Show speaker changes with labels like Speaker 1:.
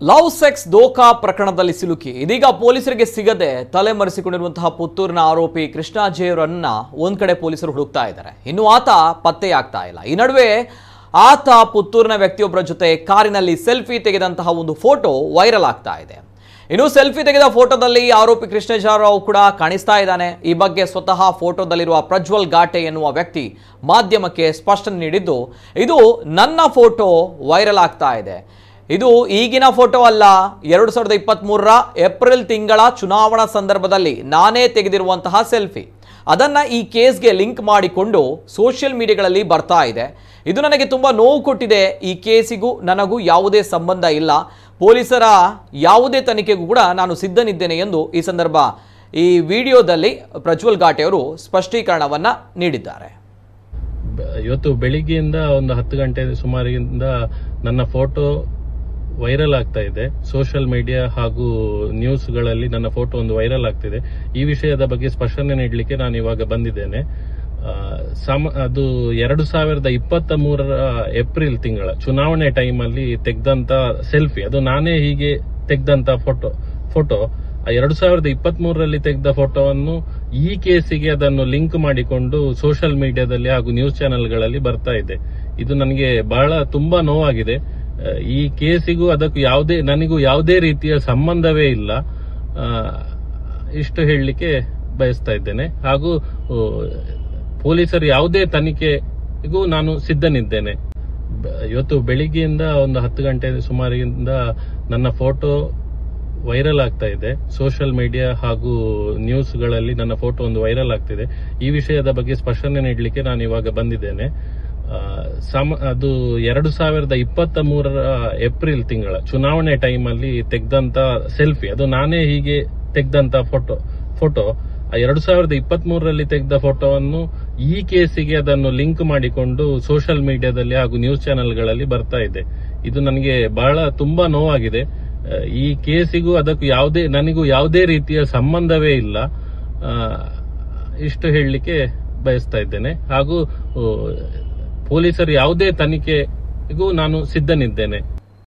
Speaker 1: Love sex ದೋಖಾ ಪ್ರಕರಣದಲ್ಲಿ ಸಿಲುಕಿ ಇದೀಗ ಪೊಲೀಸರಿಗೆ ಸಿಗದೆ ತಲೆಮರೆಸಿಕೊಂಡಿರುವಂತಹ ಪುತ್ತೂರಿನ ಆರೋಪಿ ಕೃಷ್ಣ ಜೇವರನ್ನ ಒಂದ್ ಕಡೆ ಪೊಲೀಸರು ಹುಡುಕ್ತಾ ಇದ್ದಾರೆ. ಇನ್ನು ಆತ ಪತ್ತೆಯಾಗ್ತಾ ಇಲ್ಲ. ಈ ನಡುವೆ ಆತ ಪುತ್ತೂರಿನ ವ್ಯಕ್ತಿಯೊಬ್ಬರ ಜೊತೆ ಕಾರಿನಲ್ಲಿ ಸೆಲ್ಫಿ ತೆಗೆದಂತಹ ಒಂದು ಫೋಟೋ ವೈರಲ್ ಆಗ್ತಾ ಇದೆ. ಇನ್ನು ಸೆಲ್ಫಿ ತೆಗೆದ ಫೋಟೋದಲ್ಲಿ ಆರೋಪಿ ಕೃಷ್ಣ ಜೇವರಾವ್ ಕೂಡ ಕಾಣಿಸ್ತಾ ಇದ್ದಾನೆ. ಈ ಬಗ್ಗೆ ಸ್ವತಃ ಫೋಟೋದಲ್ಲಿರುವ ಪ್ರಜ್ವಲ್ ಘಾಟೆ ಎನ್ನುವ ವ್ಯಕ್ತಿ ಮಾಧ್ಯಮಕ್ಕೆ ಸ್ಪಷ್ಟನೆ ನೀಡಿದ್ದು, ಇದು ನನ್ನ ಫೋಟೋ ವೈರಲ್ ಆಗ್ತಾ ಇದೆ. ಇದು ಈಗಿನ ಫೋಟೋ ಅಲ್ಲ, 2023ರ ಏಪ್ರಿಲ್ ತಿಂಗಳ ಚುನಾವಣಾ ಸಂದರ್ಭದಲ್ಲಿ ನಾನೇ ತೆಗೆದಿರುವಂತಹ ಸೆಲ್ಫಿ. ಅದನ್ನ ಈ ಕೇಸ್ಗೆ ಲಿಂಕ್ ಮಾಡಿಕೊಂಡು ಸೋಷಿಯಲ್ ಮೀಡಿಯಾಗಳಲ್ಲಿ ಬರ್ತಾ ಇದೆ. ಇದು ನನಗೆ ತುಂಬಾ ನೋವು ಕೊಟ್ಟಿದೆ. ಈ ಕೇಸಿಗೂ ನನಗೂ ಯಾವುದೇ ಸಂಬಂಧ ಇಲ್ಲ. ಪೊಲೀಸರ ಯಾವುದೇ ತನಿಖೆಗೂ ಕೂಡ ನಾನು ಸಿದ್ಧನಿದ್ದೇನೆ ಎಂದು ಈ ಸಂದರ್ಭ ಈ ವಿಡಿಯೋದಲ್ಲಿ ಪ್ರಜ್ವಲ್ ಘಾಟೆ ಅವರು ಸ್ಪಷ್ಟೀಕರಣವನ್ನ ನೀಡಿದ್ದಾರೆ.
Speaker 2: ಇವತ್ತು ಬೆಳಿಗ್ಗೆಯಿಂದ ಒಂದು 10 ಗಂಟೆ ಸುಮಾರಿನಿಂದ ನನ್ನ ಫೋಟೋ ವೈರಲ್ ಆಗ್ತಾ ಇದೆ. ಸೋಷಿಯಲ್ ಮೀಡಿಯಾ ಹಾಗೂ ನ್ಯೂಸ್ಗಳಲ್ಲಿ ನನ್ನ ಫೋಟೋ ಒಂದು ವೈರಲ್ ಆಗ್ತಿದೆ. ಈ ವಿಷಯದ ಬಗ್ಗೆ ಸ್ಪಷ್ಟನೆ ನೀಡಲಿಕ್ಕೆ ನಾನು ಇವಾಗ ಬಂದಿದ್ದೇನೆ. ಅದು 2023ರ ಏಪ್ರಿಲ್ ತಿಂಗಳ ಚುನಾವಣೆ ಟೈಮ್ ಅಲ್ಲಿ ತೆಗೆದಂತ ಸೆಲ್ಫಿ. ಅದು ನಾನೇ ಹೀಗೆ ತೆಗೆದಂತ ಫೋಟೋ 2023ರಲ್ಲಿ ತೆಗೆದ ಫೋಟೋವನ್ನು ಈ ಕೇಸಿಗೆ ಅದನ್ನು ಲಿಂಕ್ ಮಾಡಿಕೊಂಡು ಸೋಷಿಯಲ್ ಮೀಡಿಯಾದಲ್ಲಿ ಹಾಗೂ ನ್ಯೂಸ್ ಚಾನೆಲ್ಗಳಲ್ಲಿ ಬರ್ತಾ ಇದೆ. ಇದು ನನಗೆ ಬಹಳ ತುಂಬಾ ನೋವಾಗಿದೆ. ಈ ಕೇಸಿಗೂ ಅದಕ್ಕೂ ನನಗೂ ಯಾವುದೇ ರೀತಿಯ ಸಂಬಂಧವೇ ಇಲ್ಲ. ಇಷ್ಟು ಹೇಳಲಿಕ್ಕೆ ಬಯಸ್ತಾ ಇದ್ದೇನೆ. ಹಾಗೂ ಪೊಲೀಸರು ಯಾವುದೇ ತನಿಖೆಗೂ ನಾನು ಸಿದ್ಧನಿದ್ದೇನೆ. ಇವತ್ತು ಬೆಳಿಗ್ಗೆಯಿಂದ ಒಂದು 10 ಗಂಟೆ ಸುಮಾರಿನಿಂದ ನನ್ನ ಫೋಟೋ ವೈರಲ್ ಆಗ್ತಾ ಇದೆ. ಸೋಷಿಯಲ್ ಮೀಡಿಯಾ ಹಾಗೂ ನ್ಯೂಸ್ಗಳಲ್ಲಿ ನನ್ನ ಫೋಟೋ ಒಂದು ವೈರಲ್ ಆಗ್ತಿದೆ. ಈ ವಿಷಯದ ಬಗ್ಗೆ ಸ್ಪಷ್ಟನೆ ನೀಡಲಿಕ್ಕೆ ನಾನು ಇವಾಗ ಬಂದಿದ್ದೇನೆ. ಅದು 2023ರ ಏಪ್ರಿಲ್ ತಿಂಗಳ ಚುನಾವಣೆ ಟೈಮ್ ಅಲ್ಲಿ ತೆಗೆದಂತ ಸೆಲ್ಫಿ. ಅದು ನಾನೇ ಹೀಗೆ ತೆಗೆದಂತ ಫೋಟೋ 2023ರಲ್ಲಿ ತೆಗೆದ ಫೋಟೋವನ್ನು ಈ ಕೇಸಿಗೆ ಅದನ್ನು ಲಿಂಕ್ ಮಾಡಿಕೊಂಡು ಸೋಷಿಯಲ್ ಮೀಡಿಯಾದಲ್ಲಿ ಹಾಗೂ ನ್ಯೂಸ್ ಚಾನೆಲ್ಗಳಲ್ಲಿ ಬರ್ತಾ ಇದೆ. ಇದು ನನಗೆ ಬಹಳ ತುಂಬಾ ನೋವಾಗಿದೆ. ಈ ಕೇಸಿಗೂ ಅದಕ್ಕೂ ನನಗೂ ಯಾವುದೇ ರೀತಿಯ ಸಂಬಂಧವೇ ಇಲ್ಲ. ಇಷ್ಟು ಹೇಳಲಿಕ್ಕೆ ಬಯಸ್ತಾ ಇದ್ದೇನೆ. ಹಾಗೂ ಪೊಲೀಸರು ಯಾವುದೇ ತನಿಖೆಗೂ ನಾನು ಸಿದ್ಧನಿದ್ದೇನೆ.